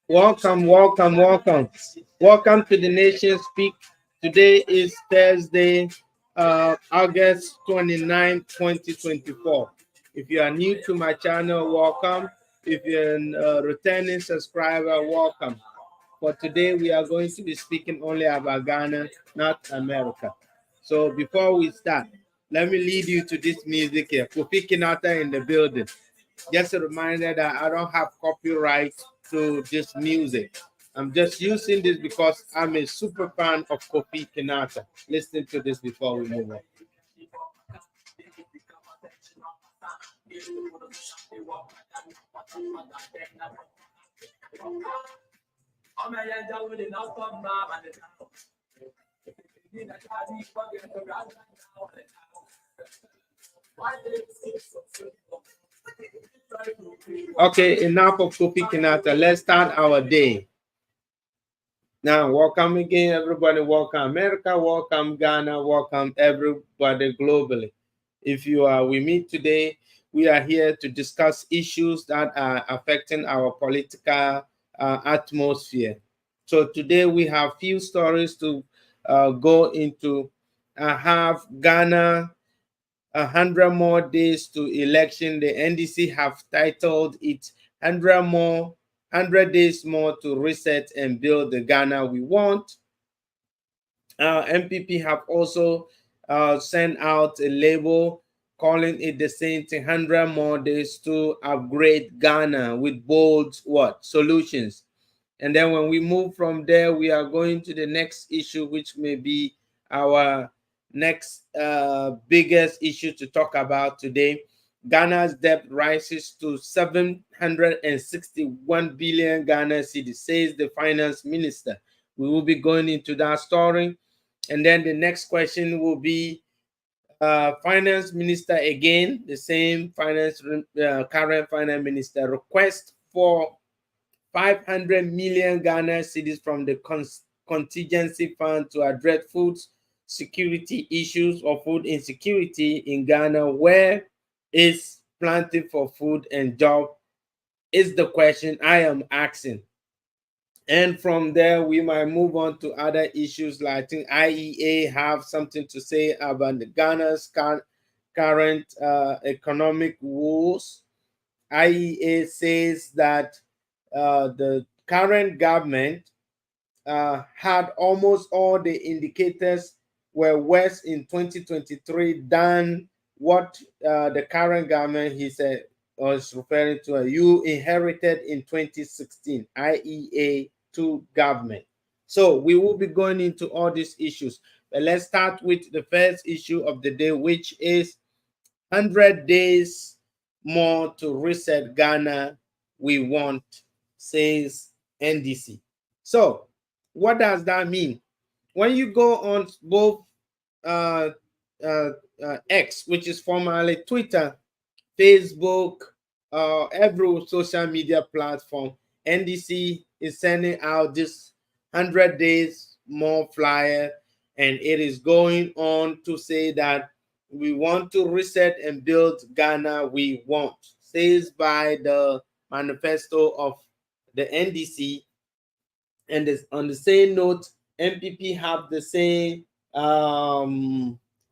Welcome, welcome, welcome. Welcome to the Nation Speak. Today is Thursday, August 29, 2024. If you are new to my channel, welcome. If you're a returning subscriber, welcome. For today, we are going to be speaking only about Ghana, not America. So before we start, let me lead you to this music here. Kofi Kinata in the building. Just a reminder that I don't have copyright to this music. I'm just using this because I'm a super fan of Kofi Kinata. Listen to this before we move on. Okay, enough of Kofi Kinata. Let's start our day. Now, welcome again, everybody. Welcome America, welcome Ghana, welcome everybody globally. If you are with me today, we are here to discuss issues that are affecting our political atmosphere. So today we have few stories to go into. I have Ghana 100 more days to election. The NDC have titled it 100 days more to reset and build the Ghana we want. MPP have also sent out a label calling it the same thing, 100 more days to upgrade Ghana with bold solutions. And then when we move from there, we are going to the next issue, which may be our next biggest issue to talk about today. Ghana's debt rises to 761 billion Ghana cedis, says the finance minister. We will be going into that story. And then the next question will be finance minister again, the same current finance minister request for 500 million Ghana cedis from the contingency fund to address food security issues or food insecurity in Ghana. Where is planting for food and job is the question I am asking. And from there, we might move on to other issues. Like I think IEA have something to say about the Ghana's current economic woes. IEA says that the current government had almost all the indicators were worse in 2023 than what the current government, he said, was referring to. You inherited in 2016, IEA to government. So we will be going into all these issues. But let's start with the first issue of the day, which is 100 days more to reset Ghana we want, says NDC. So what does that mean? When you go on both X, which is formerly Twitter, Facebook, every social media platform, NDC is sending out this 100 days more flyer, and it is going on to say that we want to reset and build Ghana we want, says by the manifesto of the NDC. And on the same note, MPP have the same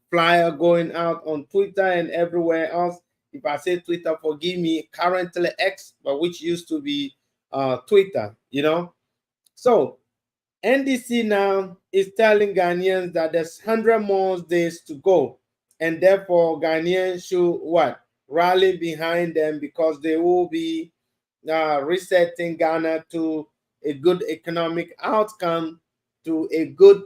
flyer going out on Twitter and everywhere else. If I say Twitter, forgive me, currently X, but which used to be Twitter, you know. So NDC now is telling Ghanaians that there's 100 more days to go, and therefore Ghanaians should rally behind them, because they will be resetting Ghana to a good economic outcome, to a good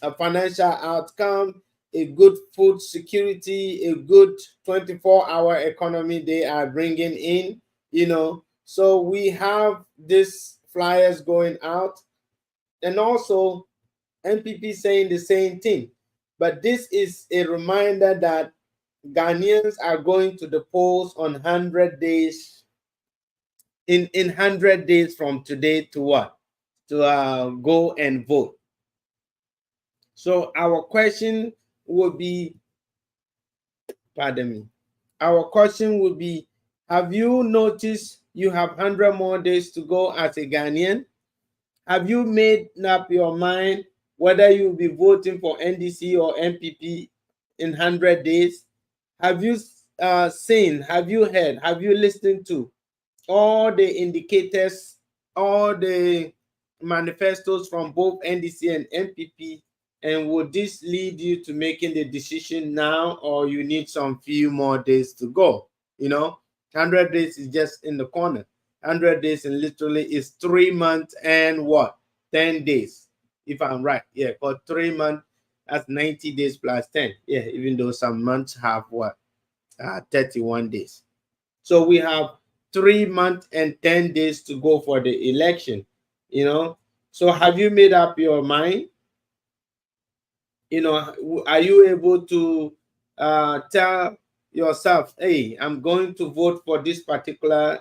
a financial outcome, a good food security, a good 24-hour economy they are bringing in, you know. So we have this flyers going out, and also NPP saying the same thing. But this is a reminder that Ghanaians are going to the polls on 100 days, in 100 days from today, to what? To go and vote. So our question would be, pardon me, our question would be, Have you noticed you have 100 more days to go as a Ghanaian? Have you made up your mind whether you'll be voting for NDC or MPP in 100 days? Have you seen, have you heard, have you listened to all the indicators, all the manifestos from both NDC and MPP? And would this lead you to making the decision now, or you need some few more days to go? 100 days is just in the corner. 100 days and literally is 3 months and what? 10 days. If I'm right. Yeah, for 3 months, that's 90 days plus 10. Yeah, even though some months have what? 31 days. So we have 3 months and 10 days to go for the election. So have you made up your mind? Are you able to tell yourself, hey, I'm going to vote for this particular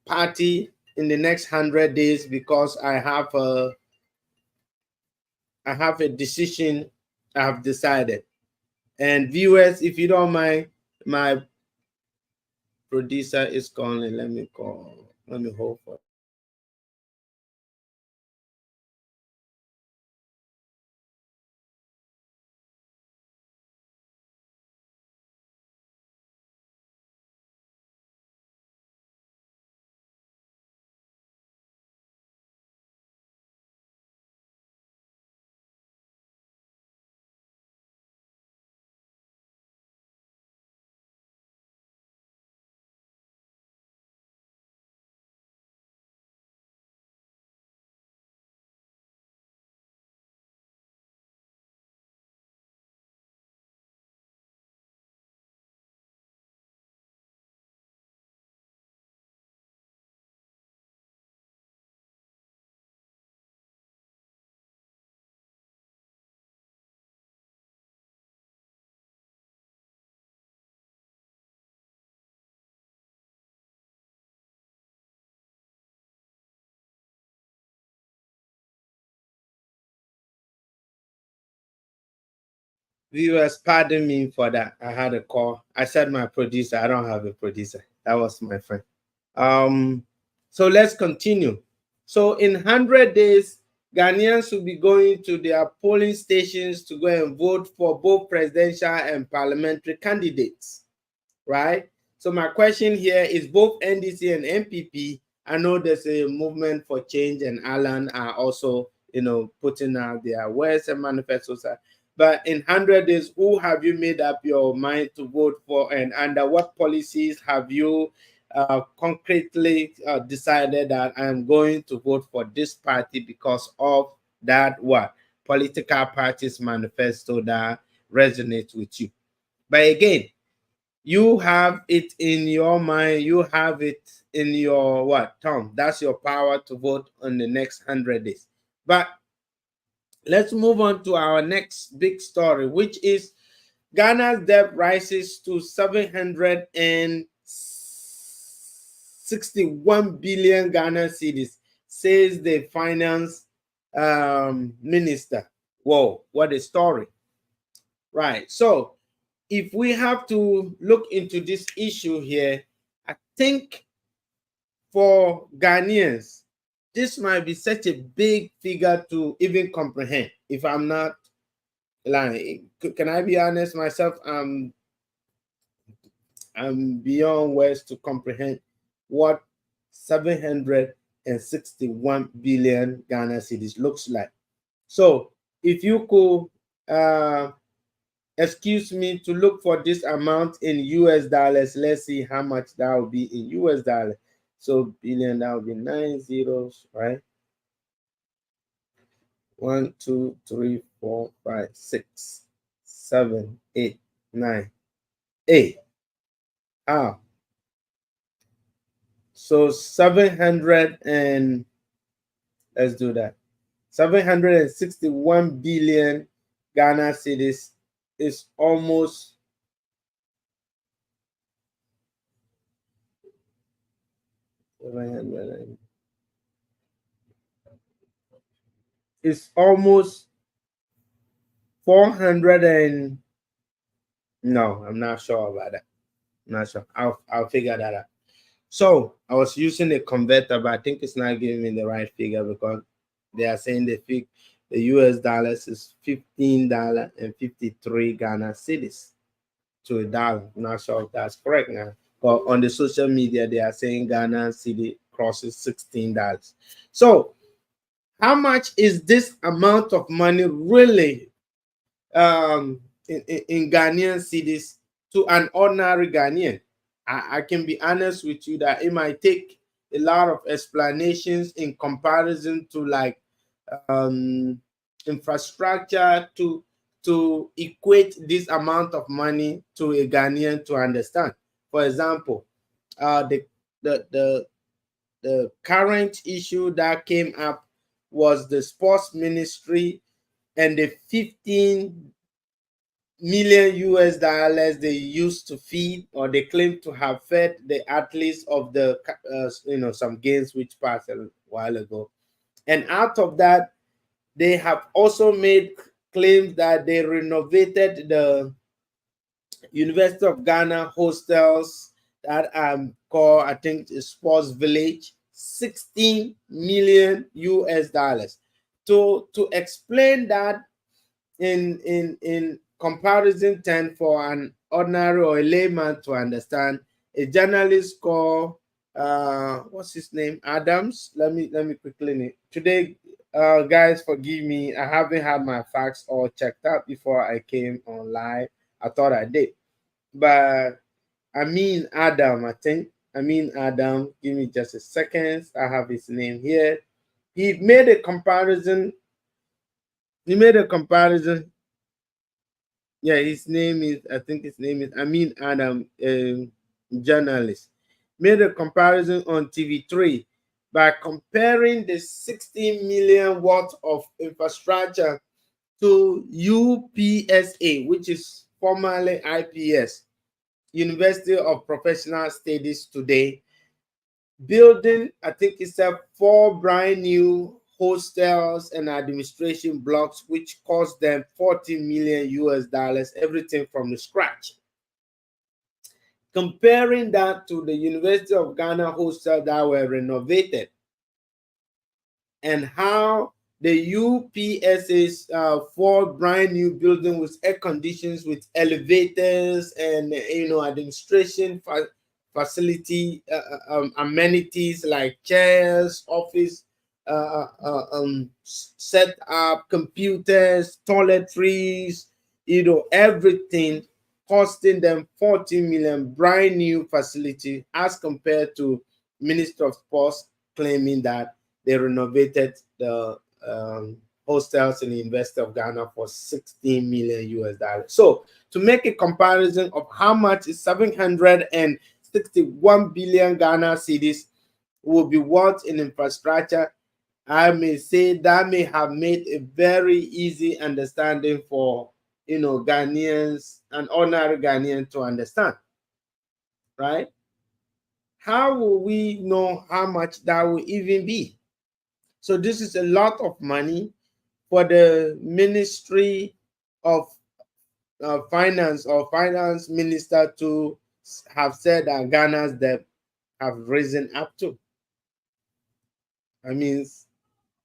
party in the next 100 days because I have a decision I have decided. And viewers, if you don't mind, my producer is calling. Let me hold for it. Viewers, pardon me for that. I had a call. I said my producer. I don't have a producer. That was my friend. So let's continue. So in 100 days, Ghanaians will be going to their polling stations to go and vote for both presidential and parliamentary candidates, right? So my question here is both NDC and MPP. I know there's a movement for change, and Alan are also, putting out their words and manifestos. But in 100 days, who have you made up your mind to vote for, and under what policies have you concretely decided that I'm going to vote for this party because of that what political party's manifesto that resonates with you? But again, you have it in your mind, you have it in your what, Tom? That's your power to vote on the next 100 days. But let's move on to our next big story, which is Ghana's debt rises to 761 billion Ghana cedis, says the finance minister. Whoa, what a story. Right. So if we have to look into this issue here, I think for Ghanaians, this might be such a big figure to even comprehend. If I'm not lying, can I be honest myself? I'm beyond words to comprehend what 761 billion Ghana cedis looks like. So if you could excuse me to look for this amount in US dollars, let's see how much that will be in US dollars. So billion, that will be 9 zeros, right? 1, 2, 3, 4, 5, 6, 7, 8, 9, 8. Ah, so 700 and let's do that. 761 billion Ghana cedis is almost it's almost 400 and no, I'm not sure about that. not sure. I'll figure that out. So I was using a converter, but I think it's not giving me the right figure because they are saying the US dollars is $15.53 Ghana cedis to a dollar. I'm not sure if that's correct now. But on the social media, they are saying Ghana cedi crosses $16. So how much is this amount of money really in Ghanaian cedis to an ordinary Ghanaian? I can be honest with you that it might take a lot of explanations in comparison to like um, infrastructure to equate this amount of money to a Ghanaian to understand. For example, the the the the current issue that came up was the sports ministry and the 15 million US dollars they used to feed, or they claim to have fed the athletes of the some games which passed a while ago. And out of that, they have also made claims that they renovated the University of Ghana hostels that called, I think, Sports Village, 16 million US dollars. To explain that in comparison term for an ordinary or a layman to understand, a journalist called what's his name, Adams. Let me quickly today, guys, forgive me, I haven't had my facts all checked out before I came on live. I thought I did, but Adam, I think. Adam, give me just a second. I have his name here. He made a comparison. He made a comparison. Yeah, his name is, I think his name is Adam, journalist. Made a comparison on TV3 by comparing the 16 million worth of infrastructure to UPSA, which is formerly IPS, University of Professional Studies today, building, I think it's 4 brand new hostels and administration blocks, which cost them 40 million US dollars, everything from the scratch. Comparing that to the University of Ghana hostels that were renovated, and how the UPS's 4 brand new building with air conditions, with elevators and administration facility amenities like chairs, office set up, computers, toiletries, everything costing them 40 million, brand new facility, as compared to Minister of Sports claiming that they renovated the hostels in the University of Ghana for 16 million US dollars. So to make a comparison of how much is 761 billion Ghana cedis will be worth in infrastructure, I may say that may have made a very easy understanding for Ghanaians and ordinary Ghanaians to understand, right? How will we know how much that will even be? So this is a lot of money for the Ministry of Finance or Finance Minister to have said that Ghana's debt have risen up to. I mean,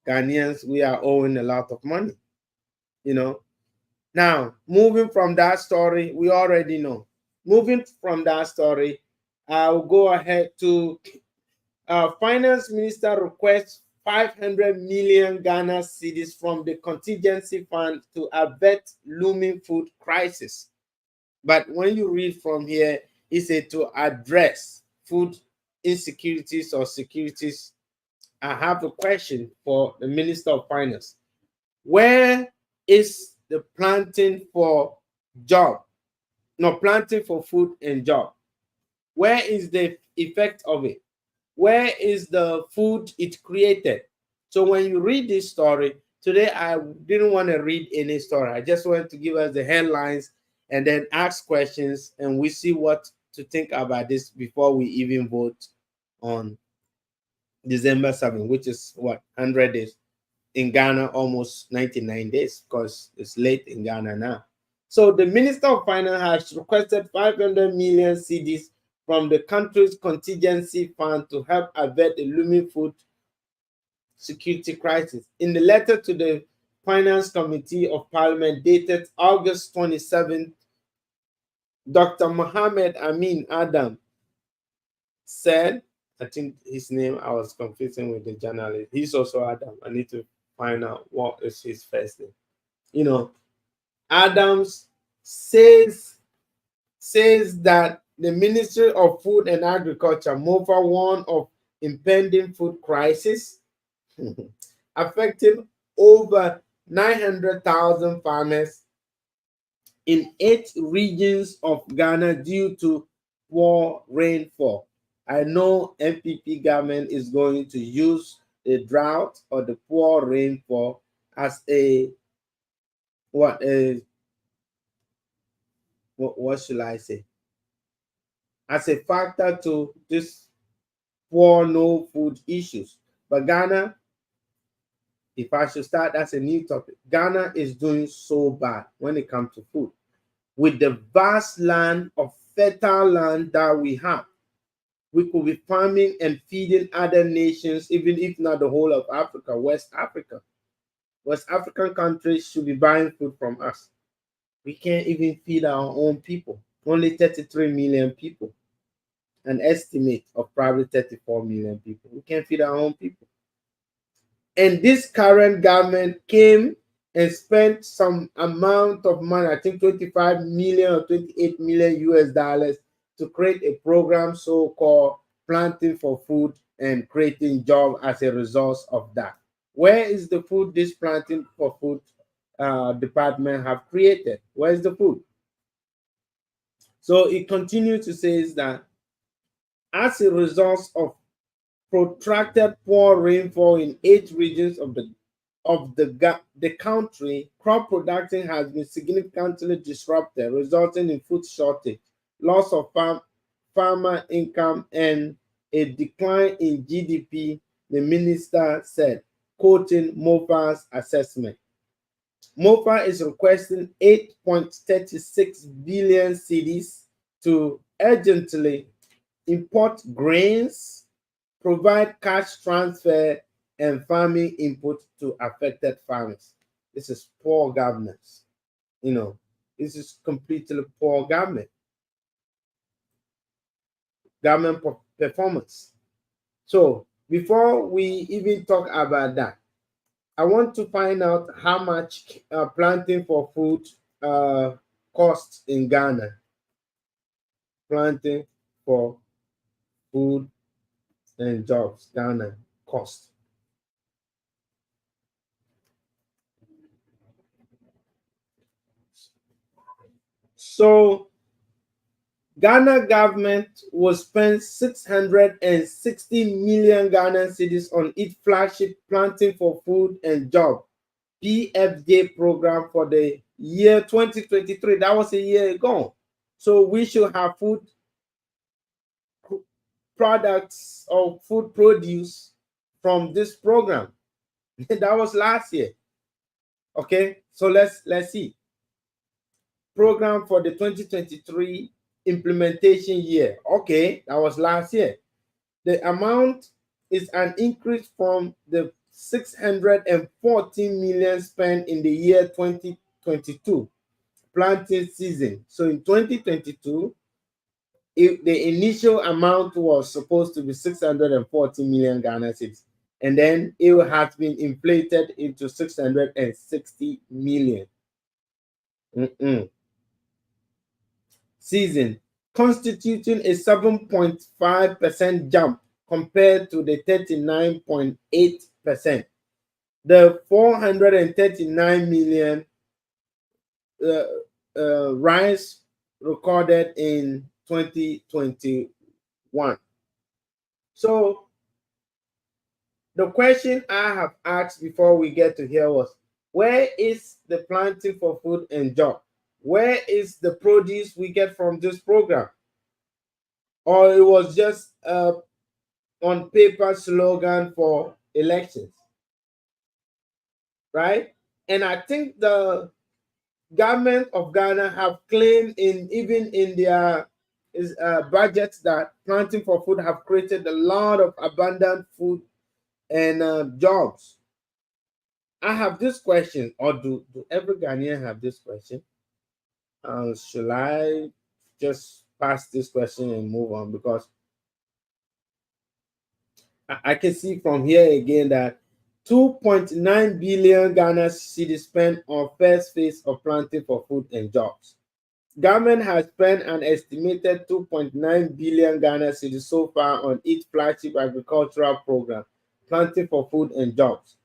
Ghanaians, we are owing a lot of money, Now, moving from that story, we already know. Moving from that story, I'll go ahead to Finance Minister requests 500 million Ghana cedis from the contingency fund to avert looming food crisis. But when you read from here, it said to address food insecurities or securities. I have a question for the Minister of Finance. Where is the planting for job? No, planting for food and job. Where is the effect of it? Where is the food it created? So when you read this story, today I didn't want to read any story. I just wanted to give us the headlines and then ask questions, and we see what to think about this before we even vote on December 7th, which is what, 100 days. In Ghana, almost 99 days, because it's late in Ghana now. So the Minister of Finance has requested 500 million cedis from the country's contingency fund to help avert the looming food security crisis. In the letter to the Finance Committee of Parliament dated August 27th, Dr. Mohammed Amin Adam said, I think his name, I was confusing with the journalist. He's also Adam. I need to find out what is his first name. You know, Adams says that the Ministry of Food and Agriculture MOFA warned of impending food crisis affecting over 900,000 farmers in 8 regions of Ghana due to poor rainfall. I know NPP government is going to use the drought or the poor rainfall as a what should I say? As a factor to this poor no food issues. But Ghana, if I should start, that's a new topic. Ghana is doing so bad when it comes to food. With the vast land of fertile land that we have, we could be farming and feeding other nations, even if not the whole of Africa, West Africa. West African countries should be buying food from us. We can't even feed our own people. Only 33 million people. An estimate of probably 34 million people. We can't feed our own people. And this current government came and spent some amount of money, I think 25 million or 28 million US dollars, to create a program so-called Planting for Food and creating jobs as a result of that. Where is the food this Planting for Food department have created? Where is the food? So it continues to say that as a result of protracted poor rainfall in 8 regions of the country, crop production has been significantly disrupted, resulting in food shortage, loss of farmer income, and a decline in GDP, the minister said, quoting MOFA's assessment. MOFA is requesting 8.36 billion cedis to urgently import grains, provide cash transfer, and farming input to affected farmers. This is poor governance. This is completely poor government performance. So before we even talk about that, I want to find out how much planting for food costs in Ghana. Planting for food and jobs, Ghana cost. So Ghana government will spend 660 million Ghana cedis on its flagship Planting for Food and Job PFJ program for the year 2023. That was a year ago. So we should have food products or food produce from this program. That was last year. Okay, so let's see. Program for the 2023 implementation year. Okay, that was last year. The amount is an increase from the 614 million spent in the year 2022 planting season. So in 2022, the initial amount was supposed to be 640 million Ghana cedis, and then it has been inflated into 660 million. Season, constituting a 7.5% jump compared to the 39.8%. The 439 million rise recorded in 2021. So the question I have asked before we get to here was, where is the Planting for Food and Job? Where is the produce we get from this program? Or it was just on paper slogan for elections, right? And I think the government of Ghana have claimed even in their budgets that planting for food have created a lot of abundant food and jobs. I have this question, or do every Ghanaian have this question? Shall I just pass this question and move on? Because I can see from here again that 2.9 billion Ghana cedis spent on first phase of planting for food and jobs. Government has spent an estimated 2.9 billion Ghana cedis so far on its flagship agricultural program, Planting for Food and Jobs,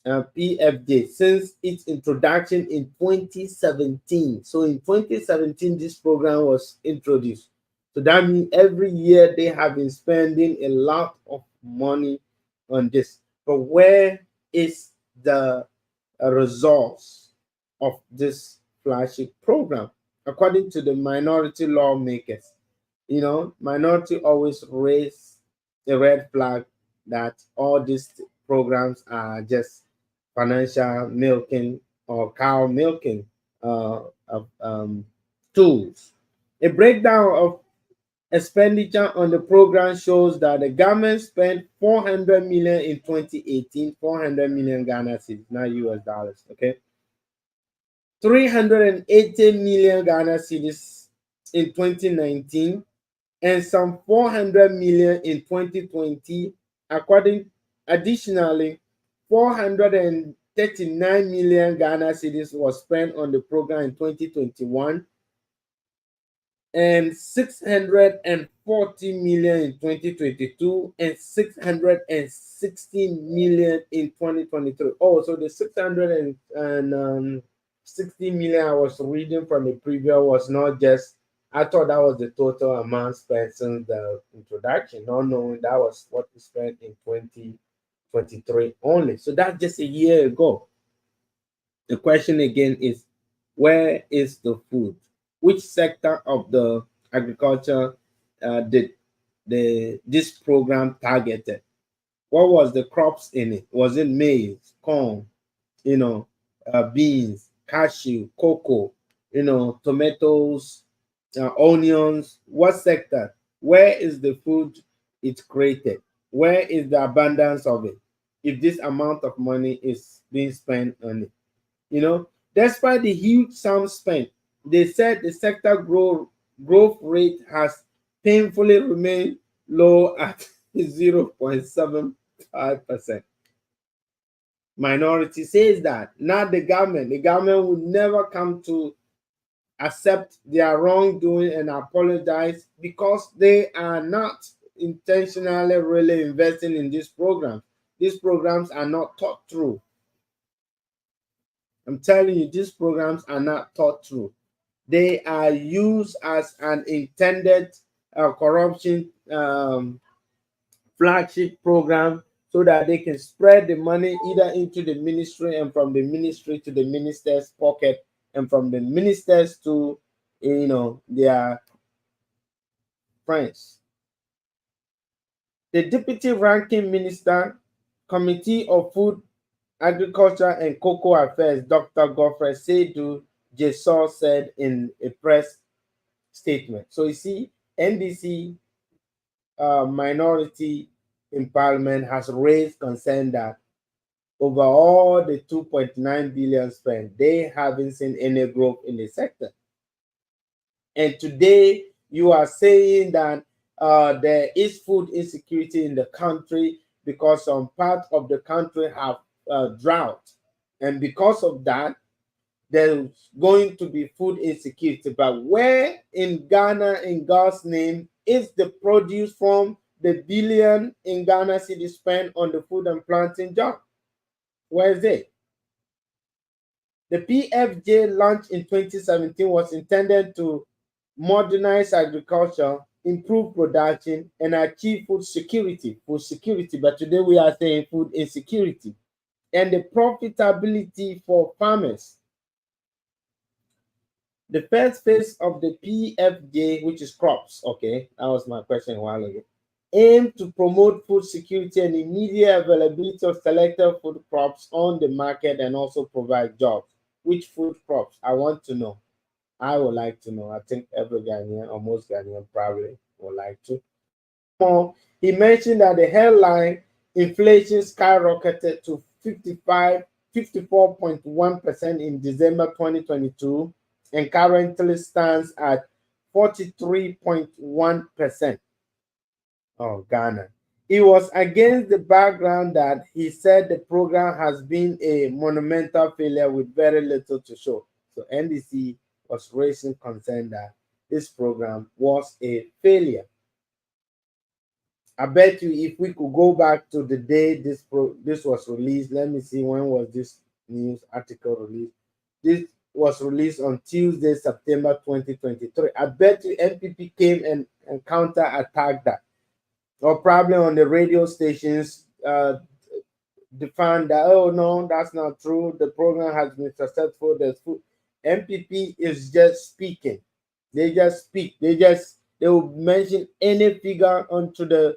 PFJ, since its introduction in 2017. So in 2017, this program was introduced. So that means every year they have been spending a lot of money on this. But where is the results of this flagship program? According to the minority lawmakers, minority always raise the red flag that all these programs are just financial milking or cow milking tools. A breakdown of expenditure on the program shows that the government spent 400 million in 2018, 400 million Ghana cedis, not US dollars, okay? 380 million Ghana cedis in 2019 and some 400 million in 2020. Additionally, 439 million Ghana cedis was spent on the program in 2021 and 640 million in 2022 and 660 million in 2023. Oh, so the 660 million I was reading from the preview was not just, I thought that was the total amount spent since the introduction, not knowing that was what we spent in 2023 only. So that's just a year ago. The question again is, where is the food? Which sector of the agriculture did this program targeted? What was the crops in it? Was it maize, corn, beans, cashew, cocoa, tomatoes, onions? What sector? Where is the food it's created? Where is the abundance of it? If this amount of money is being spent on it, despite the huge sums spent, they said the sector growth rate has painfully remained low at 0.75%. Minority says that, not the government. The government would never come to accept their wrongdoing and apologize because they are not intentionally really investing in this program. These programs are not thought through. I'm telling you, these programs are not thought through. They are used as an intended corruption flagship program so that they can spread the money either into the ministry and from the ministry to the minister's pocket and from the ministers to their friends. The deputy ranking minister, Committee of Food, Agriculture and Cocoa Affairs, Dr. Godfrey Seidu Jesol, said in a press statement. So you see, NDC minority in parliament has raised concern that over all the 2.9 billion spent, they haven't seen any growth in the sector. And today you are saying that there is food insecurity in the country because some parts of the country have drought. And because of that, there's going to be food insecurity. But where in Ghana, in God's name, is the produce from the billion in Ghana city spent on the food and planting job? Where is it? The PFJ launched in 2017 was intended to modernize agriculture, improve production, and achieve food security. But today we are saying food insecurity and the profitability for farmers. The first phase of the PFJ, which is crops, okay, that was my question a while ago, aim to promote food security and immediate availability of selected food crops on the market and also provide jobs. Which food crops? I want to know. I would like to know. I think every Ghanaian or most Ghanaian probably would like to. More, he mentioned that the headline inflation skyrocketed to 54.1% in December 2022 and currently stands at 43.1%. Oh, Ghana. It was against the background that he said the program has been a monumental failure with very little to show. So NDC was raising concern that this program was a failure. I bet you if we could go back to the day this was released, let me see when was this news article released. This was released on Tuesday, September 2023. I bet you NPP came and counter-attacked that. Or probably on the radio stations defend that, oh no, that's not true. The program has been successful. There's food. NPP is just speaking. They just speak. They will mention any figure onto the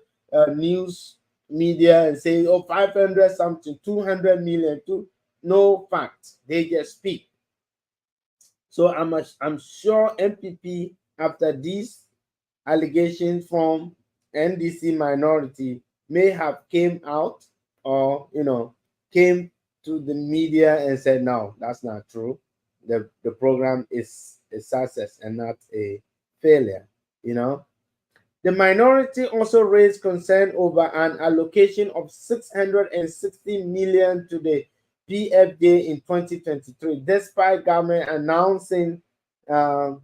news media and say, oh, 500 something, 200 million, no facts. They just speak. So I'm sure NPP, after these allegations from NDC minority, may have came out or came to the media and said, no, that's not true. The program is a success and not a failure. The minority also raised concern over an allocation of 660 million to the PFJ in 2023, despite government announcing the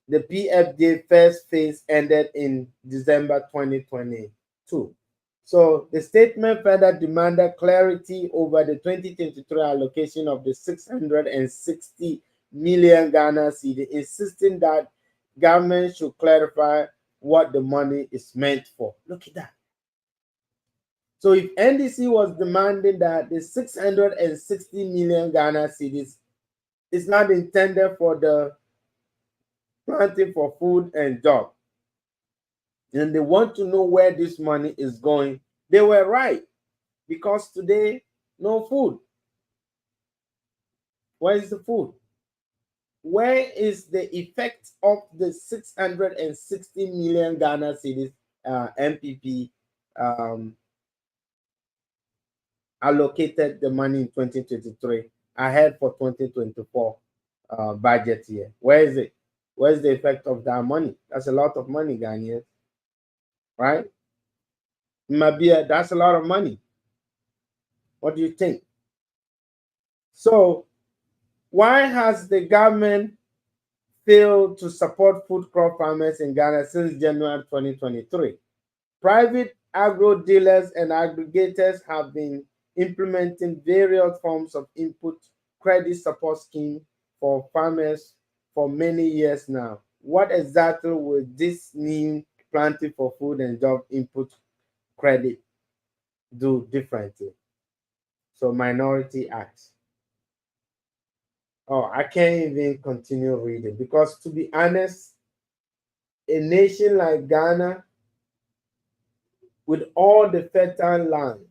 PFJ first phase ended in December 2022. So the statement further demanded clarity over the 2023 allocation of the 660 million Ghana cedi, insisting that government should clarify what the money is meant for. Look at that. So if NDC was demanding that the 660 million Ghana cedis is not intended for the planting for food and job, and they want to know where this money is going, they were right, because today no food. Where is the food? Where is the effect of the 660 million Ghana cedis MPP allocated the money in 2023 ahead for 2024 budget year? Where is it? Where's the effect of that money? That's a lot of money, Ghanaians, right? Mabia, that's a lot of money. What do you think? So why has the government failed to support food crop farmers in Ghana since January 2023? Private agro dealers and aggregators have been implementing various forms of input credit support scheme for farmers for many years now. What exactly will this new planting for food and job input credit do differently? So minority acts. Oh, I can't even continue reading, because to be honest, a nation like Ghana, with all the fertile land,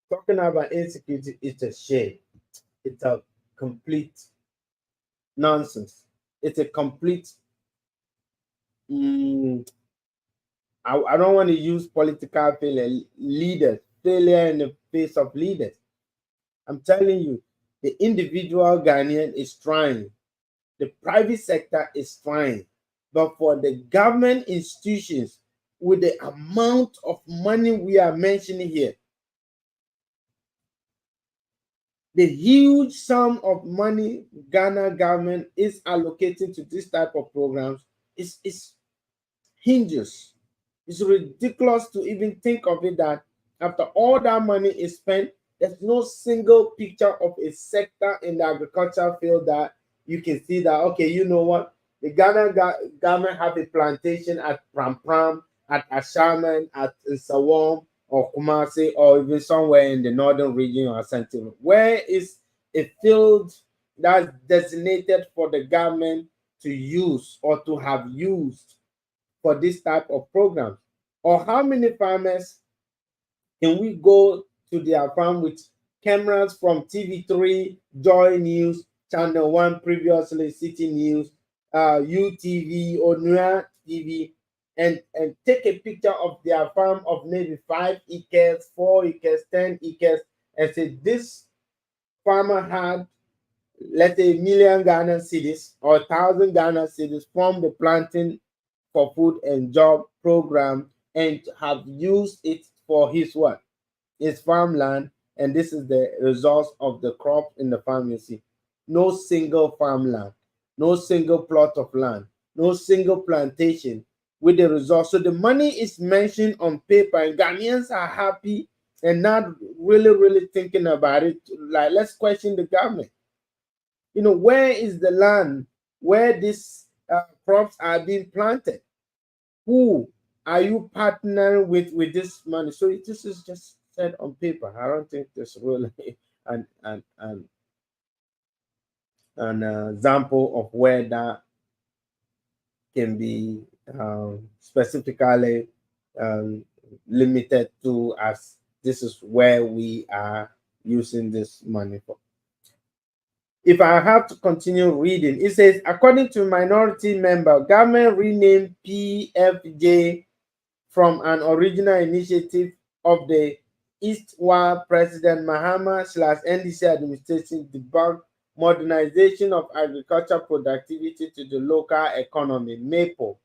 talking about insecurity, it's a shame. It's a complete nonsense. It's a complete I don't want to use political failure in the face of leaders. I'm telling you, the individual Ghanaian is trying, the private sector is trying, but for the government institutions, with the amount of money we are mentioning here, the huge sum of money Ghana government is allocating to this type of programs is hinges. It's ridiculous to even think of it, that after all that money is spent, there's no single picture of a sector in the agricultural field that you can see that, okay, you know what, the Ghana government have a plantation at Pram Pram, at Ashaman, at Sawam, or Kumasi, or even somewhere in the northern region or something. Where is a field that's designated for the government to use or to have used for this type of program? Or how many farmers can we go to their farm with cameras from TV3, Joy News, Channel 1, previously City News, UTV, Onua TV, and take a picture of their farm of maybe 5 acres, 4 acres, 10 acres, and say this farmer had, let's say, a million Ghana cedis or 1,000 Ghana cedis from the planting for food and job program, and have used it for his what? His farmland, and this is the results of the crop in the farm. You see, no single farmland, no single plot of land, no single plantation with the results. So the money is mentioned on paper, and Ghanaians are happy and not really thinking about it. Like, let's question the government. Where is the land where these crops are being planted? Who are you partnering with this money? So this is just said on paper. I don't think there's really an example of where that can be specifically um, limited to, as this is where we are using this money for. If I have to continue reading, it says, according to minority member, government renamed PFJ from an original initiative of the East-Wa President Mahama/NDC administration, debunked modernization of agriculture productivity to the local economy, MAPLE.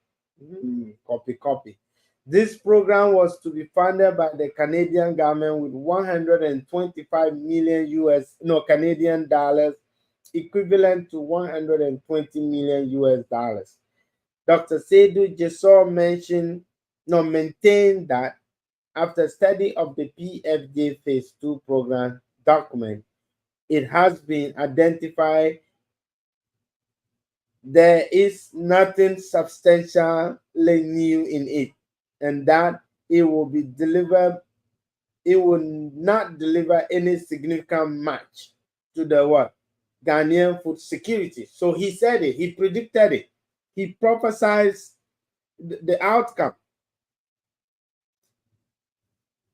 Copy. This program was to be funded by the Canadian government with 125 million Canadian dollars, equivalent to 120 million US dollars. Dr. Seydou Jesor maintained that after study of the PFJ Phase 2 program document, it has been identified there is nothing substantially new in it, and that it will not deliver any significant match to the what? Ghanaian food security. So he said it, he predicted it, he prophesied the outcome.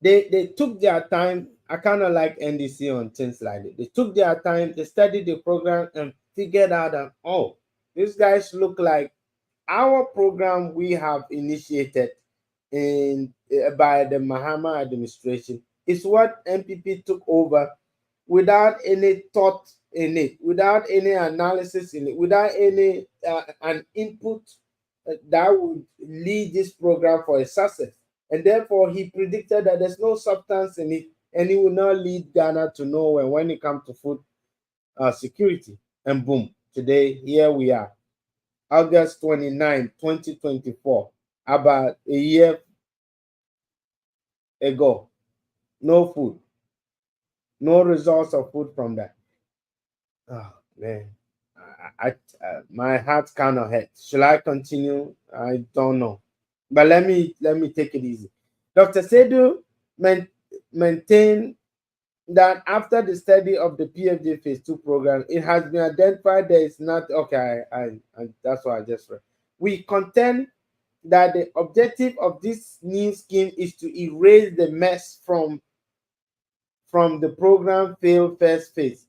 They took their time. I kind of like NDC on things like that. They took their time, they studied the program and figured out that, oh, these guys look like our program we have initiated by the Mahama administration is what MPP took over without any thought in it, without any analysis in it, without any an input that would lead this program for a success. And therefore, he predicted that there's no substance in it, and it will not lead Ghana to nowhere when it comes to food security. And boom, today, here we are, August 29, 2024, about a year ago. No food, no results of food from that. Oh, man. My heart kind of hurts. Should I continue? I don't know. But let me take it easy. Dr. Seydou maintained that after the study of the PFJ Phase 2 program, it has been identified there is not okay. I that's what I just read. We contend that the objective of this new scheme is to erase the mess from the program failed first phase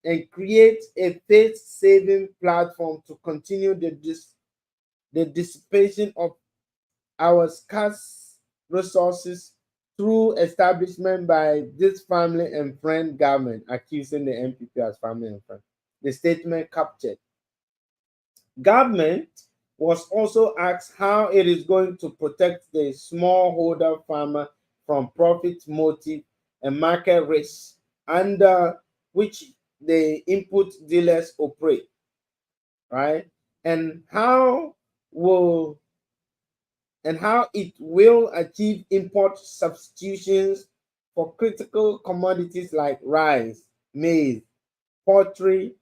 and create a faith-saving platform to continue the dissipation of our scarce resources through establishment by this family and friend government, accusing the MPP as family and friend. The statement captured. Government was also asked how it is going to protect the smallholder farmer from profit motive and market risks under which the input dealers operate, right? And how it will achieve import substitutions for critical commodities like rice, maize, poultry,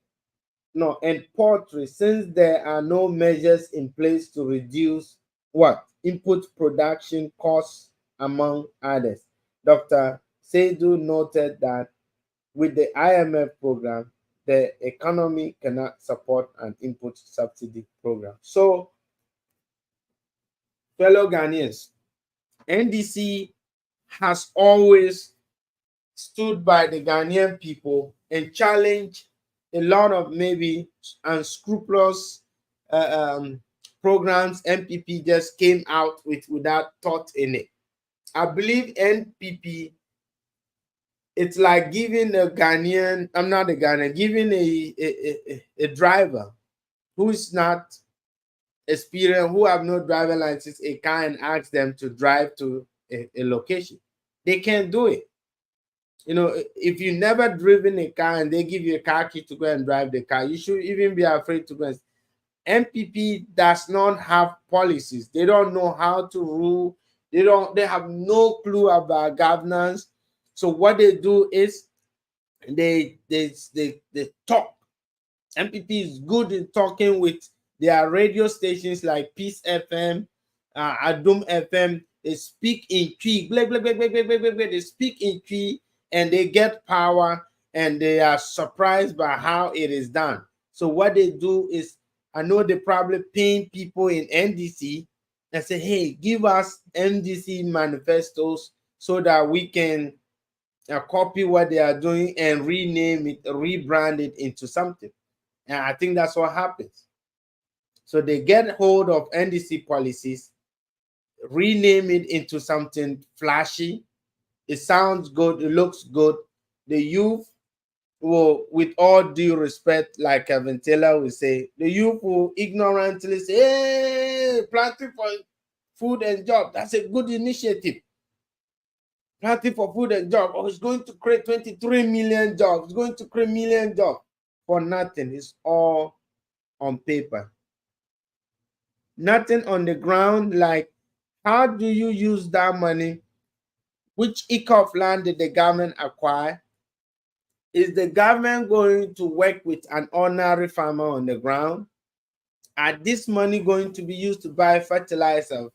since there are no measures in place to reduce what? Input production costs, among others. Dr. Seydou noted that with the IMF program, the economy cannot support an input subsidy program. So, fellow Ghanaians, NDC has always stood by the Ghanaian people and challenged a lot of maybe unscrupulous programs NPP just came out with without thought in it. I believe NPP, it's like giving a Ghanaian, I'm not a Ghanaian, giving a driver who is not experienced, who have no driver license, a car and ask them to drive to a location. They can't do it. You know, if you never driven a car and they give you a car key to go and drive the car, you should even be afraid to go. NPP does not have policies. They don't know how to rule. They have no clue about governance. So what they do is they talk. NPP is good in talking with their radio stations like Peace FM, Adum FM. They speak in Twi, they speak in Twi, and they get power, and they are surprised by how it is done. So what they do is, I know they probably paying people in NDC and say, hey, give us NDC manifestos so that we can copy what they are doing and rename it, rebrand it into something. And I think that's what happens. So they get hold of NDC policies, rename it into something flashy. It sounds good. It looks good. The youth will, with all due respect, like Kevin Taylor will say, the youth will ignorantly say, hey, planting for food and job. That's a good initiative. Planting for food and job. Oh, it's going to create 23 million jobs. It's going to create million jobs for nothing. It's all on paper. Nothing on the ground. Like, how do you use that money? Which acre of land did the government acquire? Is the government going to work with an ordinary farmer on the ground? Are this money going to be used to buy fertilizer,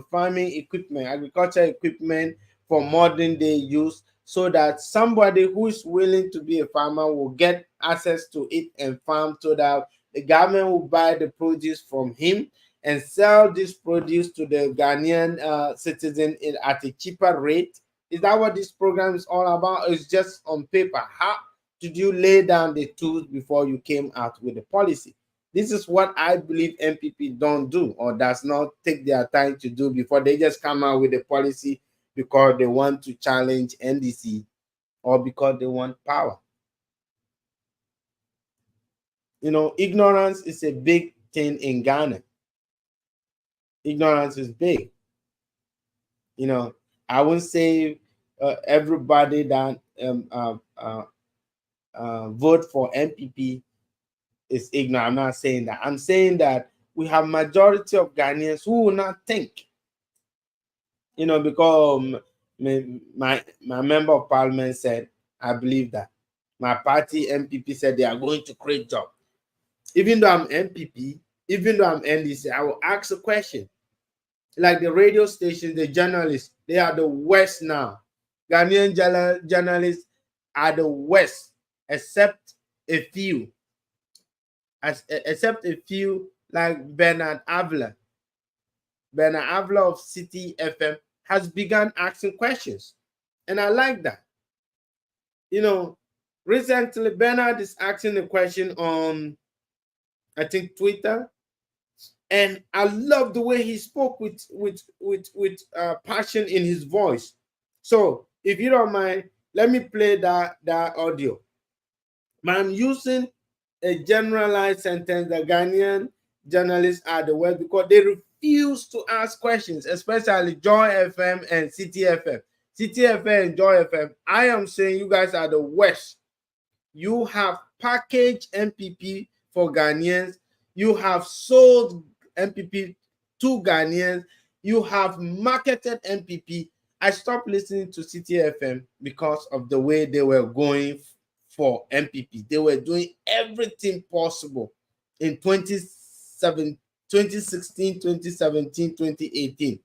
farming equipment, agriculture equipment for modern day use, so that somebody who is willing to be a farmer will get access to it and farm, so that the government will buy the produce from him and sell this produce to the Ghanaian citizen at a cheaper rate? Is that what this program is all about? It's just on paper. How did you lay down the tools before you came out with the policy? This is what I believe NPP don't do, or does not take their time to do, before they just come out with a policy because they want to challenge NDC or because they want power. Ignorance is a big thing in Ghana. Ignorance is big. I won't say everybody that vote for NPP is ignorant. I'm not saying that. I'm saying that we have majority of Ghanaians who will not think. Because my member of parliament said, I believe that. My party MPP said they are going to create jobs. Even though I'm MPP, even though I'm NDC, I will ask a question. Like the radio station, the journalists, they are the worst now. Ghanaian journalists are the worst, except a few. Except a few, like Bernard Avila. Bernard Avila of City FM has begun asking questions. And I like that. Recently, Bernard is asking a question on, I think, Twitter. And I love the way he spoke with passion in his voice. So if you don't mind, let me play that audio. I'm using a generalized sentence. The Ghanaian journalists are the worst because they refuse to ask questions, especially Joy FM and City FM. City FM and Joy FM. I am saying you guys are the worst. You have packaged NPP for Ghanaians. You have sold NPP to Ghanaians. You have marketed NPP. I stopped listening to City FM because of the way they were going for NPP. They were doing everything possible in 2016, 2017, 2018,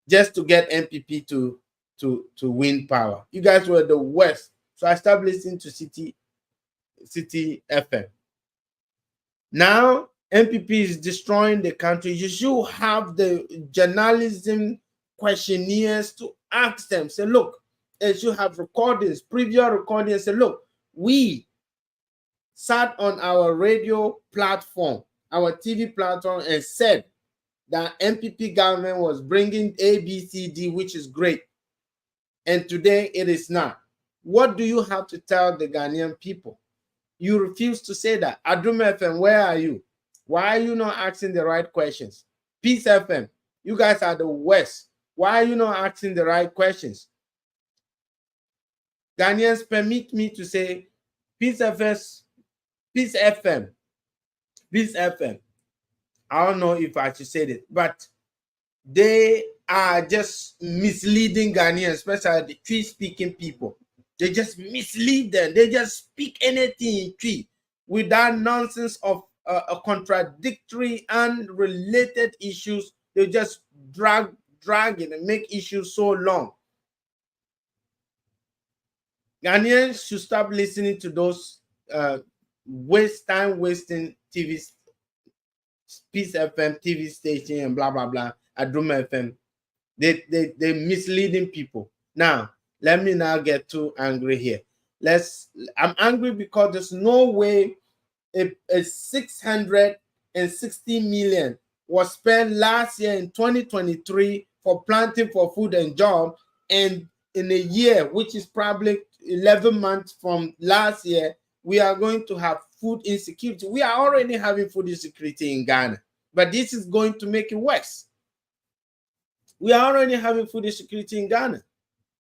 just to get NPP to win power. You guys were the worst. So I stopped listening to City FM. Now NPP is destroying the country. You should have the journalism questionnaires to ask them. Say, look, should have recordings, previous recordings, and say, look, we sat on our radio platform, our TV platform, and said that NPP government was bringing ABCD, which is great, and today it is not. What do you have to tell the Ghanaian people? You refuse to say that. Adum FM, where are you? Why are you not asking the right questions? Peace FM, you guys are the worst. Why are you not asking the right questions? Ghanaians, permit me to say, Peace FM, Peace FM, Peace FM. I don't know if I should say it, but they are just misleading Ghanaians, especially the Twi-speaking people. They just mislead them. They just speak anything in Twi with that nonsense of a contradictory and related issues. They just drag it and make issues so long. Ghanaians should stop listening to those time-wasting TV, Peace FM TV station and blah blah blah, Aduma FM. They misleading people. Now, let me now get too angry here. I'm angry because there's no way a 660 million was spent last year in 2023 for planting for food and job, and in a year, which is probably 11 months from last year, we are going to have food insecurity. We are already having food insecurity in Ghana, but this is going to make it worse. We are already having food insecurity in Ghana.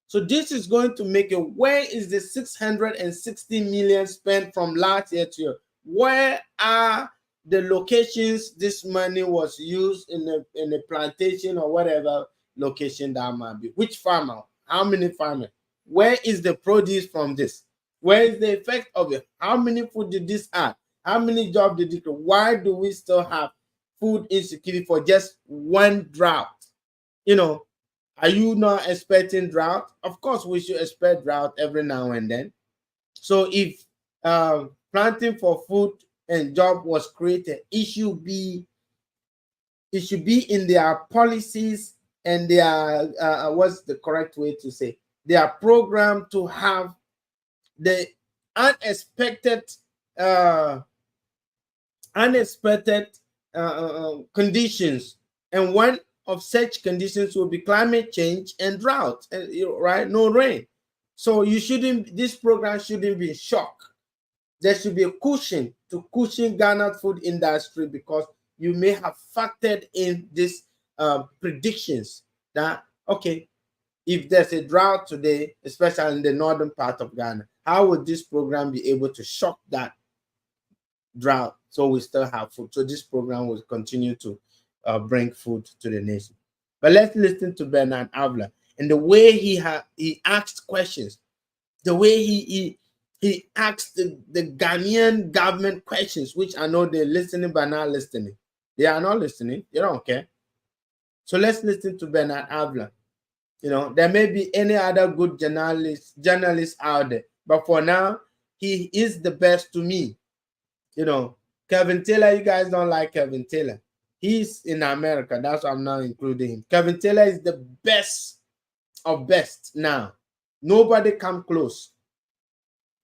So this is going to make it. Where is the 660 million spent from last year to year? Where are the locations this money was used in a plantation or whatever location that might be? Which farmer? How many farmers? Where is the produce from this? Where is the effect of it? How many food did this add? How many jobs did it create? Why do we still have food insecurity for just one drought? You know, are you not expecting drought? Of course, we should expect drought every now and then. So if planting for food and job was created, it should be in their policies and their what's the correct way to say, their program to have the unexpected conditions, and one of such conditions will be climate change and drought, and right, no rain. So this program shouldn't be a shock. There should be a cushion to cushion Ghana food industry, because you may have factored in these predictions that, okay, if there's a drought today, especially in the northern part of Ghana, how would this program be able to shock that drought so we still have food? So this program will continue to bring food to the nation. But let's listen to Bernard Avila and the way he asked questions, the way he asked the Ghanaian government questions, which I know they're listening but not listening. They are not listening. They don't care. So let's listen to Bernard Avila. You know, there may be any other good journalists out there, but for now, he is the best to me. You know, Kevin Taylor, you guys don't like Kevin Taylor. He's in America. That's why I'm now including him. Kevin Taylor is the best of best now. Nobody come close.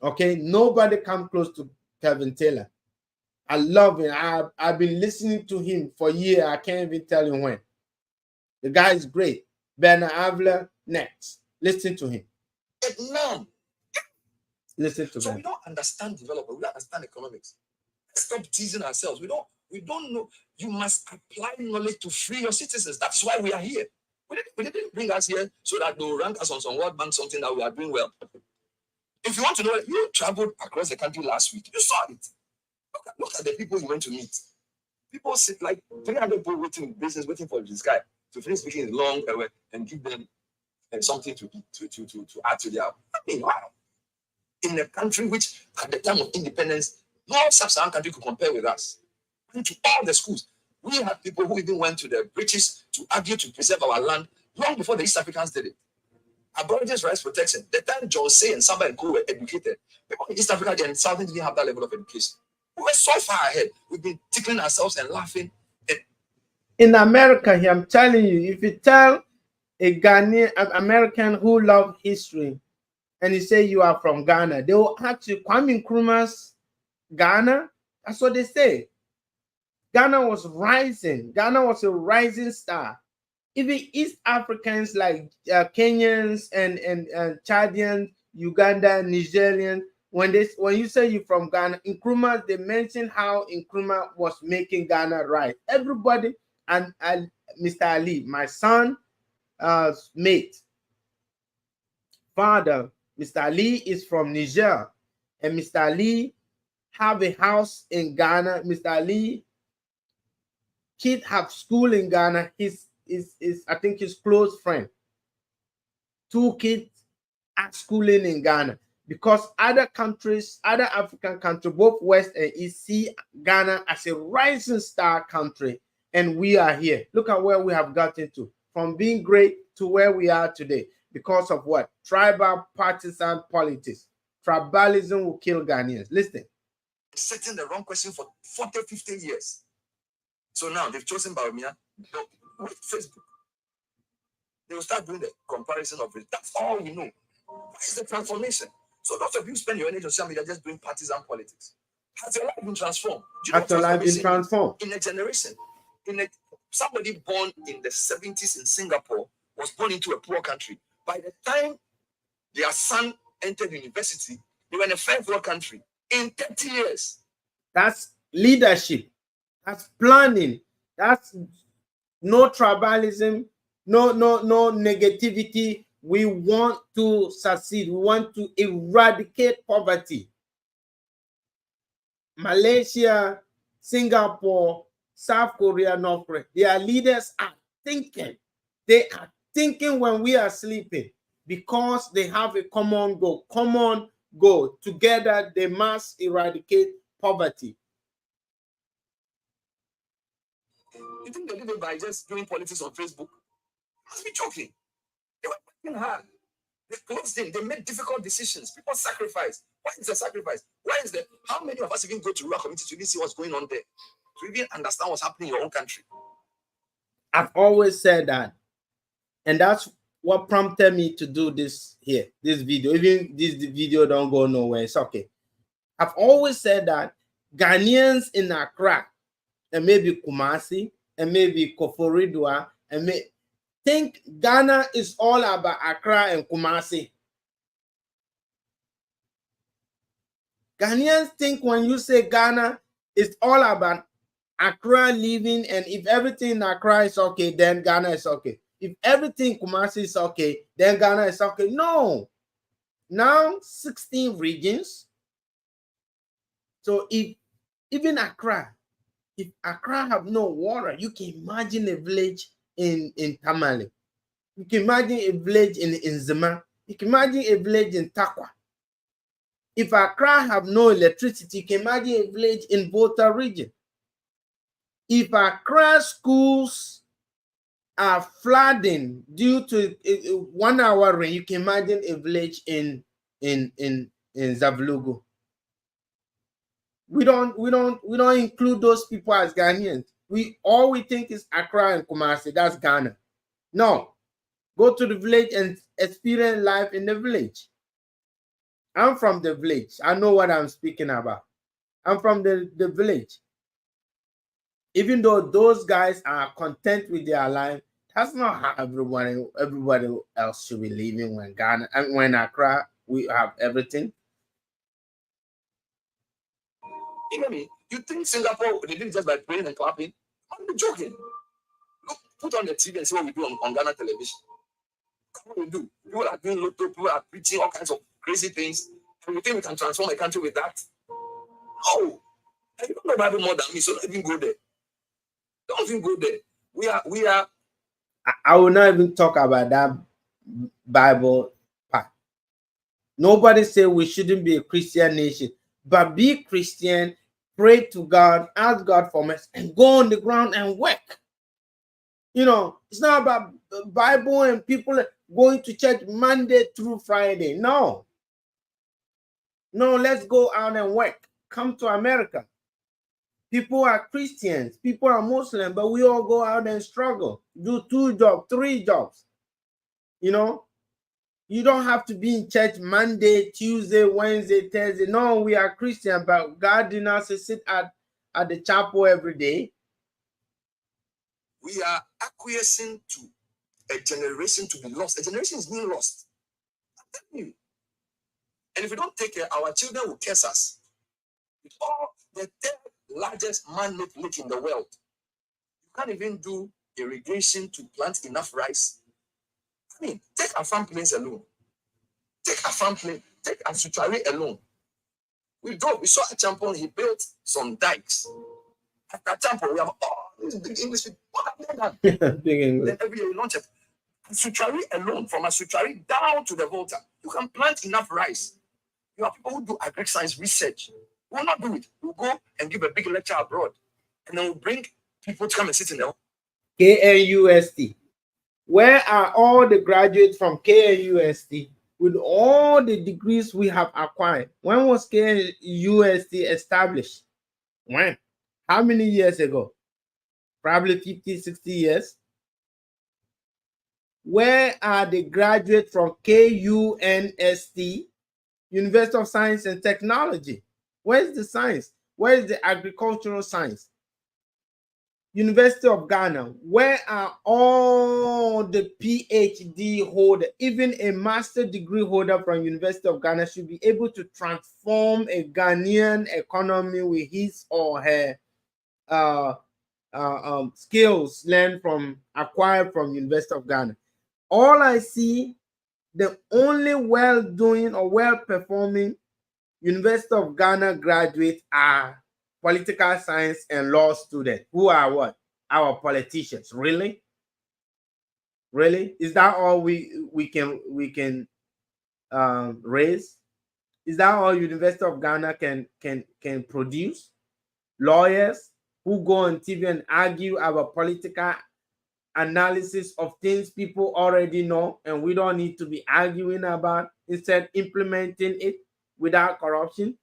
Okay, nobody come close to Kevin Taylor. I love him. I've been listening to him for years. I can't even tell you when. The guy is great. Bernard Avila, next. Listen to him. None. Listen to him. So we don't understand development. We don't understand economics. Stop teasing ourselves. We don't know. You must apply knowledge to free your citizens. That's why we are here. We didn't bring us here so that they'll rank us on some World Bank, something that we are doing well. If you want to know, you traveled across the country last week. You saw it. Look at the people you went to meet. People sit like 300 people waiting for this guy to finish speaking his long and give them something to add to their. I mean, wow. In a country which, at the time of independence, no sub-Saharan country could compare with us. And to all the schools, we had people who even went to the British to argue to preserve our land long before the East Africans did it. Aborigines' rights protection. The time John Say and Samba and Co were educated, people in East Africa and Southern didn't have that level of education. We were so far ahead. We've been tickling ourselves and laughing. In America here, I'm telling you, if you tell a Ghanaian American who love history and you say you are from Ghana, they will ask you, Kwame Nkrumah's Ghana? That's what they say. Ghana was rising. Ghana was a rising star. Even East Africans like Kenyans and Chadians, Uganda, Nigerians, when you say you're from Ghana, Nkrumah, they mention how Nkrumah was making Ghana rise. Everybody, and Mr. Ali, my son, mate, father, Mr. Ali is from Niger, and Mr. Ali have a house in Ghana. Mr. Ali kids have school in Ghana. His I think his close friend. 2 kids are schooling in Ghana, because other countries, other African countries, both West and East, see Ghana as a rising star country, and we are here. Look at where we have gotten to, from being great to where we are today, because of what? Tribal partisan politics. Tribalism will kill Ghanaians. Listen. Setting the wrong question for 40, 50 years. So now they've chosen Baumia with Facebook. They will start doing the comparison of it. That's all you know. What is the transformation? So lots of you spend your energy on social media just doing partisan politics. Has your life been transformed? Has your life been transformed? In a generation, somebody born in the 70s in Singapore was born into a poor country. By the time their son entered university, they were in a third world country in 30 years. That's leadership. That's planning. That's no tribalism, no negativity. We want to succeed. We want to eradicate poverty. Malaysia, Singapore, South Korea, North Korea, their leaders are thinking. They are thinking when we are sleeping, because they have a common goal. Common goal. Together, they must eradicate poverty. You think they did it by just doing politics on Facebook? Must be joking. They were working hard. They closed in. They made difficult decisions. People sacrifice. Why is the sacrifice? Why is the? How many of us even go to rural communities to even see what's going on there, to even understand what's happening in your own country? I've always said that, and that's what prompted me to do this here, this video. Even this video don't go nowhere. It's okay. I've always said that Ghanaians in Accra, and maybe Kumasi, and maybe Koforidua, and think Ghana is all about Accra and Kumasi. Ghanaians think when you say Ghana, it's all about Accra living, and if everything in Accra is okay, then Ghana is okay. If everything in Kumasi is okay, then Ghana is okay. No. Now 16 regions. So if even Accra, if Accra have no water, you can imagine a village in Tamale. You can imagine a village in Zima. You can imagine a village in Takwa. If Accra have no electricity, you can imagine a village in Volta region. If Accra schools are flooding due to 1 hour rain, you can imagine a village in Zavlugu. We don't include those people as Ghanaians. All we think is Accra and Kumasi. That's Ghana. No, go to the village and experience life in the village. I'm from the village. I know what I'm speaking about. I'm from the village. Even though those guys are content with their life, that's not how everybody else should be living when Ghana and when Accra we have everything. You think Singapore they did it just by praying and clapping? I'm joking. Look, put on the TV and see what we do on Ghana television. What we do? People are doing lotto, people are preaching all kinds of crazy things. And you think we can transform a country with that? No. And you don't know Bible more than me, so don't even go there. Don't even go there. We are. I will not even talk about that Bible part. Nobody say we shouldn't be a Christian nation, but be Christian, pray to God, ask God for mercy, and go on the ground and work. You know, it's not about the Bible and people going to church Monday through Friday. No, let's go out and work. Come to America. People are Christians, people are Muslim, but we all go out and struggle, do 2 jobs, 3 jobs. You know, You don't have to be in church Monday, Tuesday, Wednesday, Thursday. No, we are Christian, but God did not say sit at the chapel every day. We are acquiescing to a generation to be lost. A generation is being lost. I'm telling you. And if we don't take care, our children will curse us. With all the third largest man-made lake in the world, you can't even do irrigation to plant enough rice. I mean, take a farm place alone. Take a farm place. Take a Suchari alone. We saw a champion, he built some dikes. At that champion, we have these big English people. What have they done? Big English. Then every year we launch a Suchari alone, from a Suchari down to the Volta. You can plant enough rice. You have people who do agri science research. We will not do it. We'll go and give a big lecture abroad. And then we'll bring people to come and sit in there. KNUST. Where are all the graduates from KNUST with all the degrees we have acquired? When was KNUST established? When? How many years ago? Probably 50, 60 years. Where are the graduates from KUNST, University of Science and Technology? Where's the science? Where's the agricultural science? University of Ghana, where are all the PhD holders? Even a master degree holder from University of Ghana should be able to transform a Ghanaian economy with his or her skills acquired from University of Ghana. All I see, the only well-doing or well-performing University of Ghana graduates are political science and law students who are what? Our politicians. Really? Really? Is that all we can raise? Is that all University of Ghana can produce? Lawyers who go on TV and argue about political analysis of things people already know and we don't need to be arguing about, instead implementing it without corruption.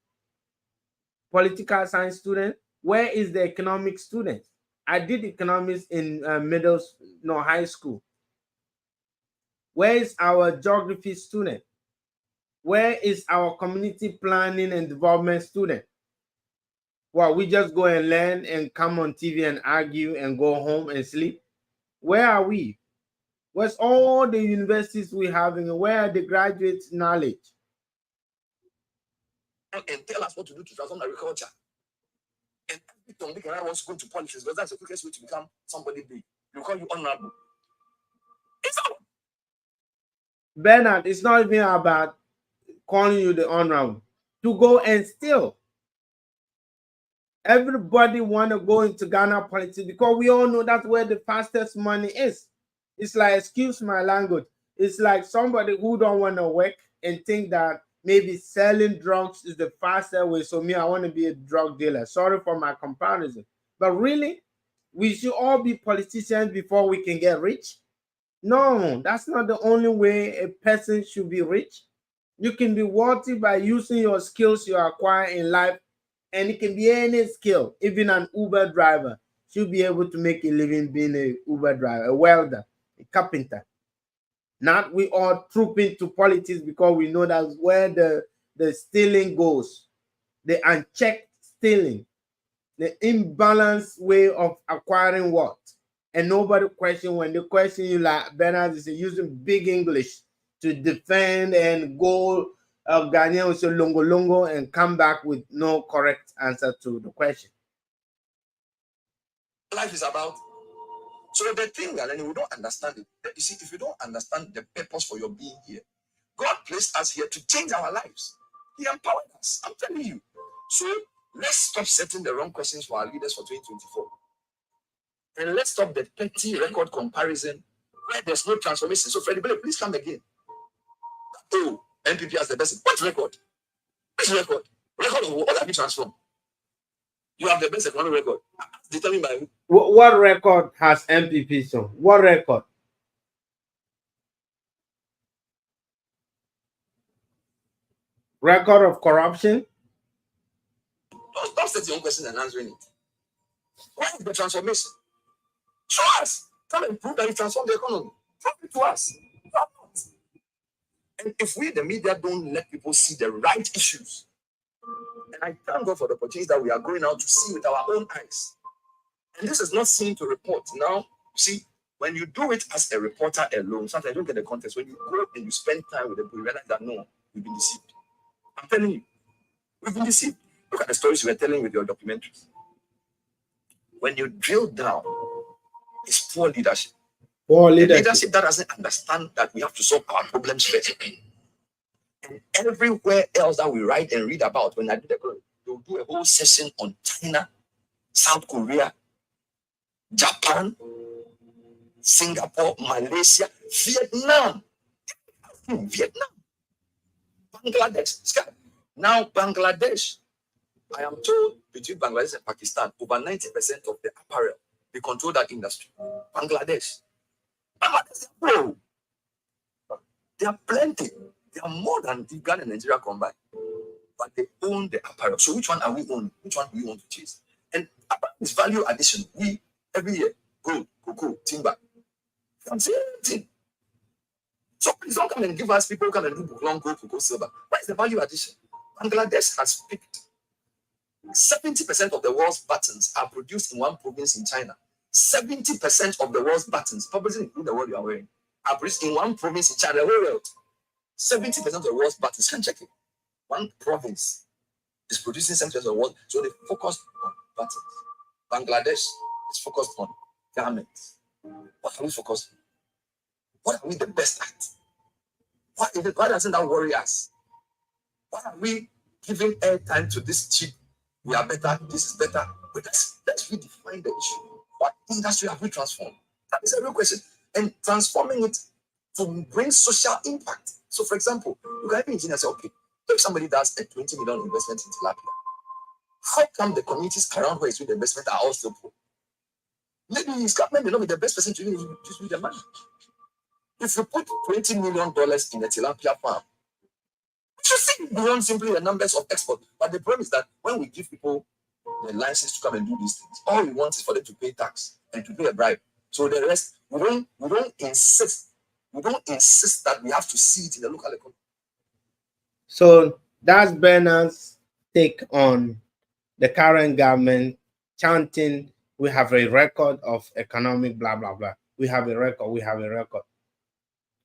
Political science student. Where is the economic student? I did economics in high school. Where is our geography student? Where is our community planning and development student? Well, we just go and learn and come on TV and argue and go home and sleep. Where are we? Where's all the universities we have and where are the graduates' knowledge? And tell us what to do to transform agriculture. And every Tom, Dick, and I wants to go into politics because that's the quickest way to become somebody big. You call you honorable. It's all. Bernard, it's not even about calling you the honorable. To go and steal. Everybody want to go into Ghana politics because we all know that's where the fastest money is. It's like, excuse my language, it's like somebody who don't want to work and think that maybe selling drugs is the faster way. So me, I want to be a drug dealer. Sorry for my comparison. But really, we should all be politicians before we can get rich? No, that's not the only way a person should be rich. You can be wealthy by using your skills you acquire in life, and it can be any skill. Even an Uber driver should be able to make a living being a Uber driver, a welder, a carpenter. Not we all troop into politics because we know that's where the stealing goes, the unchecked stealing, the imbalanced way of acquiring what. And nobody question when they question you, like Bernard is using big English to defend and go Ghanaian will say longo longo and come back with no correct answer to the question. Life is about. So the thing that we don't understand it. You see, if you don't understand the purpose for your being here, God placed us here to change our lives. He empowered us. I'm telling you. So let's stop setting the wrong questions for our leaders for 2024. And let's stop the petty record comparison where there's no transformation. So Freddie Bello, please come again. Oh, NPP has the best. What record? Which record? Record of what have you transformed? You have the best economic record. Determined by who? What record has MPP shown? What record? Record of corruption? Don't set your own question and answering it. What is the transformation? Show us. Come and prove that you transform the economy. Prove it to us. And if we, the media, don't let people see the right issues, and I thank God for the opportunities that we are going out to see with our own eyes. And this is not seen to report. Now, see, when you do it as a reporter alone, sometimes you don't get the context. When you go and you spend time with people, you realize that no, we've been deceived. I'm telling you, we've been deceived. Look at the stories you were telling with your documentaries. When you drill down, it's poor leadership. Poor The leadership. leadership that doesn't understand that we have to solve our problems first. And everywhere else that we write and read about, when I do the they'll do a whole session on China, South Korea, Japan, Singapore, Malaysia, Vietnam, Bangladesh. Now, Bangladesh, I am told between Bangladesh and Pakistan, over 90% of the apparel, they control that industry. Bangladesh, bro, there are plenty. There are more than Ghana and Nigeria combined. But they own the apparel. So which one are we owning? Which one do we want to chase? And apparel is value addition. We, every year, gold, cocoa, timber. I'm saying anything. So please don't come and give us people who come and do long gold, cocoa, silver. What is the value addition? Bangladesh has picked 70% of the world's buttons are produced in one province in China. 70% of the world's buttons, probably including the world you are wearing, are produced in one province in China, the whole world. 70% of the world's buttons, can check it. One province is producing 70% of the world, so they focus on buttons. Bangladesh is focused on garments. What are we focused on? What are we the best at? Why doesn't that worry us? Why are we giving airtime to this cheap? We are better, this is better. But let's redefine the issue. What industry have we transformed? That is a real question. And transforming it to bring social impact. So, for example, you can be engineer and say, okay, if somebody does a 20 million investment in tilapia, how come the communities around where it's doing the investment are all still poor? Maybe his government may not be the best person to use the money. If you put $20 million in a tilapia farm, you should see beyond simply the numbers of export. But the problem is that when we give people the license to come and do these things, all we want is for them to pay tax and to pay a bribe. So the rest, we don't insist that we have to see it in the local economy. So that's Bernard's take on the current government chanting, we have a record of economic blah, blah, blah. We have a record, we have a record.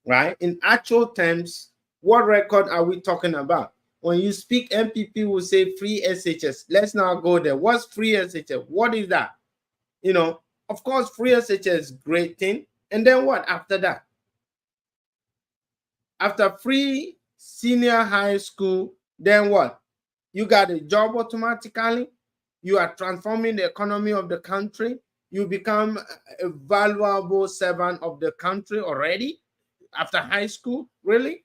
Right? In actual terms, what record are we talking about? When you speak, MPP will say free SHS. Let's now go there. What's free SHS? What is that? You know, of course, free SHS is great thing. And then what after that? After free senior high school, then what? You got a job automatically. You are transforming the economy of the country. You become a valuable servant of the country already after high school, really?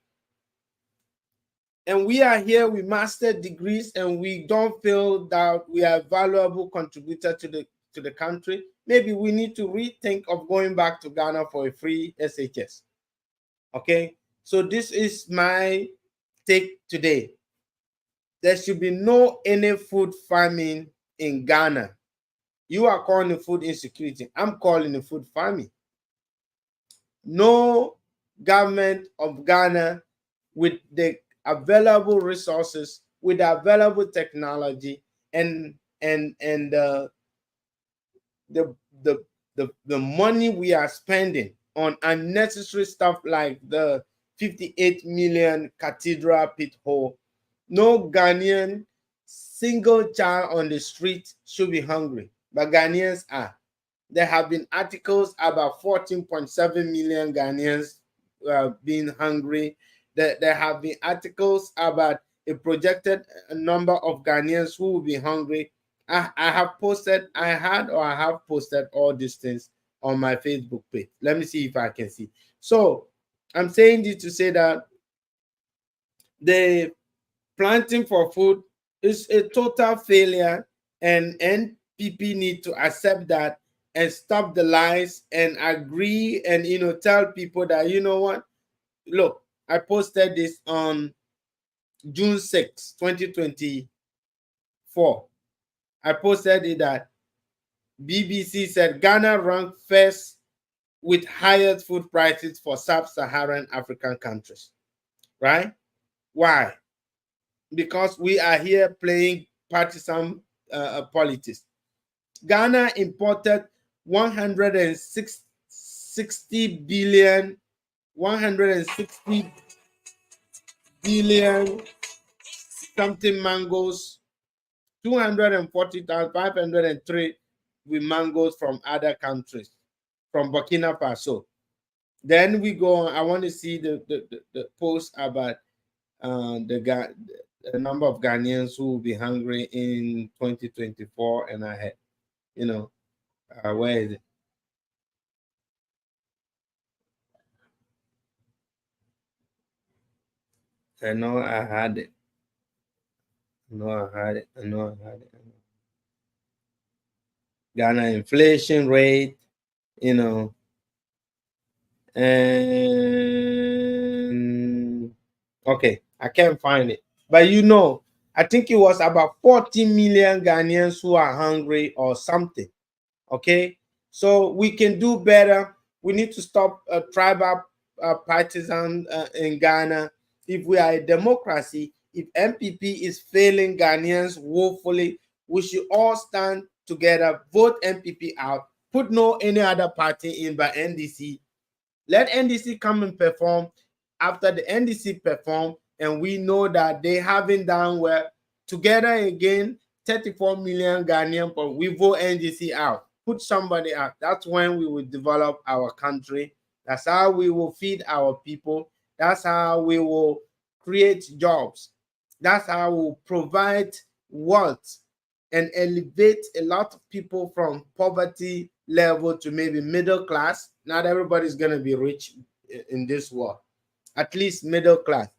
And we are here, we mastered degrees, and we don't feel that we are a valuable contributor to the country. Maybe we need to rethink of going back to Ghana for a free SHS. Okay, so this is my take today. There should be no any food famine in Ghana. You are calling it food insecurity. I'm calling it food famine. No government of Ghana with the available resources, with the available technology, and the money we are spending on unnecessary stuff like the 58 million cathedral pit hole. No Ghanaian single child on the street should be hungry, but Ghanaians are. There have been articles about 14.7 million Ghanaians being hungry. There have been articles about a projected number of Ghanaians who will be hungry. I have posted all these things on my Facebook page. Let me see if I can see. So I'm saying this to say that the planting for food is a total failure, and NPP need to accept that and stop the lies and agree and tell people that what, look, I posted this on June 6, 2024. I posted it that BBC said Ghana ranked first with highest food prices for sub-Saharan African countries. right? Why? Because we are here playing partisan politics. Ghana imported 160 billion, 160 billion something mangoes, 240,503 with mangoes from other countries, from Burkina Faso. Then we go on. I want to see the post about the number of Ghanaians who will be hungry in 2024 and ahead. You know, where is it? I know I had it. I know I had it. I know I had it. Ghana inflation rate, you know, and okay, I can't find it. But I think it was about 40 million Ghanaians who are hungry or something. Okay, so we can do better. We need to stop tribal partisan in Ghana. If we are a democracy, if MPP is failing Ghanaians woefully, we should all stand together, vote MPP out, put no any other party in but NDC. Let NDC come and perform. After the NDC perform, and we know that they haven't done well, together again, 34 million Ghanaian, but we vote NDC out. Put somebody out. That's when we will develop our country. That's how we will feed our people. That's how we will create jobs. That's how we will provide wealth and elevate a lot of people from poverty level to maybe middle class. Not everybody's going to be rich in this world, at least middle class.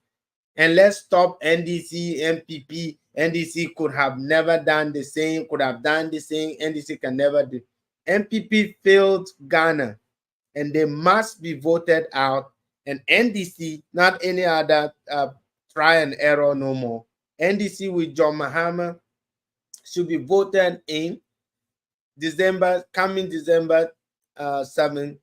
And let's stop NDC, MPP. NDC could have never done the same, could have done the same. NDC can never do. MPP failed Ghana, and they must be voted out. And NDC, not any other try and error no more. NDC with John Mahama should be voted in coming December 7th,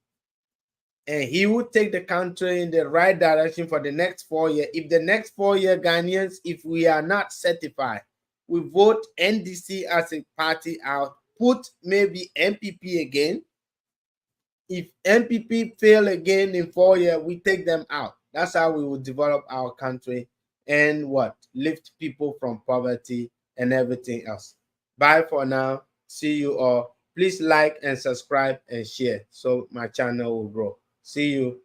and he would take the country in the right direction for the next 4 years. If the next 4 year Ghanaians, if we are not certified, we vote NDC as a party out, put maybe MPP again. If MPP fail again in 4 years, we take them out. That's how we will develop our country and lift people from poverty and everything else. Bye for now. See you all. Please like and subscribe and share so my channel will grow. See you.